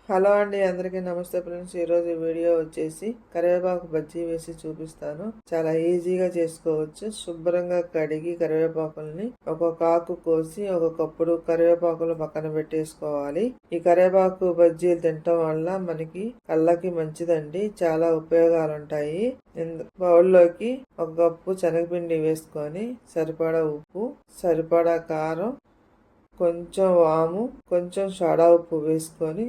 Hello అండి, అందరికీ నమస్తే ఫ్రెండ్స్. ఈరోజు వీడియో వచ్చేసి కరివేపాకు బజ్జీ వేసి చూపిస్తాను. చాలా ఈజీగా చేసుకోవచ్చు. శుభ్రంగా కడిగి కరివేపాకుల్ని ఒక్కొక్క ఆకు కోసి ఒక కప్పుడు కరివేపాకులు పక్కన పెట్టేసుకోవాలి. ఈ కరివేపాకు బజ్జీలు తినటం వల్ల మనకి కళ్ళకి మంచిదండి. చాలా ఉపయోగాలు ఉంటాయి. బౌల్లోకి ఒక కప్పు శనగపిండి వేసుకొని సరిపడా ఉప్పు, సరిపడా కారం, కొంచెం వాము, కొంచెం సోడా ఉప్పు వేసుకొని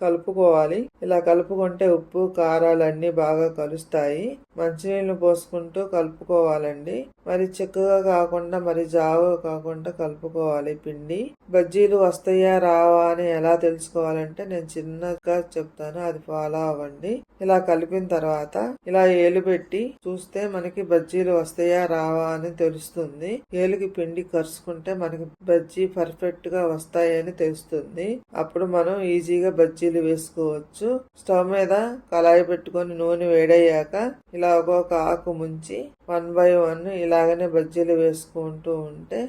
కలుపుకోవాలి. ఇలా కలుపుకుంటే ఉప్పు కారాలు అన్ని బాగా కలుస్తాయి. మంచినీళ్ళు పోసుకుంటూ కలుపుకోవాలండి. మరి చిక్కగా కాకుండా మరి జావుగా కాకుండా కలుపుకోవాలి పిండి. బజ్జీలు వస్తాయా రావా అని ఎలా తెలుసుకోవాలంటే నేను చిన్నగా చెప్తాను, అది ఫాలో అవ్వండి. ఇలా కలిపిన తర్వాత ఇలా ఏలు పెట్టి చూస్తే మనకి బజ్జీలు వస్తాయా రావా అని తెలుస్తుంది. ఏలుకి పిండి కరుచుకుంటే మనకి బజ్జీ పర్ఫెక్ట్ గా వస్తాయని తెలుస్తుంది. అప్పుడు మనం ఈజీగా బజ్జీలు వేసుకోవచ్చు. స్టవ్ మీద కళాయి పెట్టుకొని నూనె వేడయ్యాక ఇలా ఒక్కొక్క ఆకు ముంచి 1 by 1 ఇలాగనే బజ్జీలు వేసుకుంటూ ఉంటే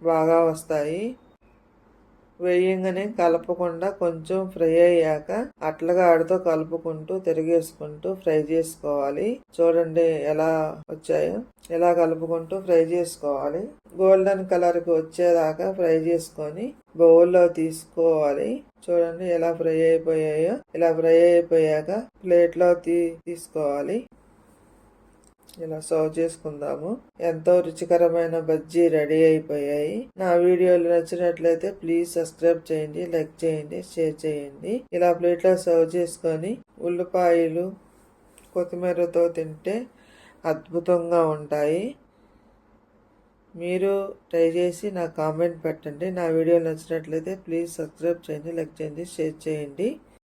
బాగా వస్తాయి. వేయంగానే కలపకుండా కొంచెం ఫ్రై అయ్యాక అట్లగా ఆడితో కలుపుకుంటూ తిరిగేసుకుంటూ ఫ్రై చేసుకోవాలి. చూడండి ఎలా వచ్చాయో. ఎలా కలుపుకుంటూ ఫ్రై చేసుకోవాలి. గోల్డెన్ కలర్ కి వచ్చేదాకా ఫ్రై చేసుకొని బౌల్లో తీసుకోవాలి. చూడండి ఎలా ఫ్రై అయిపోయాయో. ఇలా ఫ్రై అయిపోయాక ప్లేట్లో తీసుకోవాలి. ఇలా సర్వ్ చేసుకుందాము. ఎంతో రుచికరమైన బజ్జీ రెడీ అయిపోయాయి. నా వీడియోలు నచ్చినట్లయితే ప్లీజ్ సబ్స్క్రైబ్ చేయండి, లైక్ చేయండి, షేర్ చేయండి. ఇలా ప్లేట్లో సర్వ్ చేసుకొని ఉల్లిపాయలు కొత్తిమీరతో తింటే అద్భుతంగా ఉంటాయి. మీరు ట్రై చేసి నాకు కామెంట్ పెట్టండి. నా వీడియోలు నచ్చినట్లయితే ప్లీజ్ సబ్స్క్రైబ్ చేయండి, లైక్ చేయండి, షేర్ చేయండి.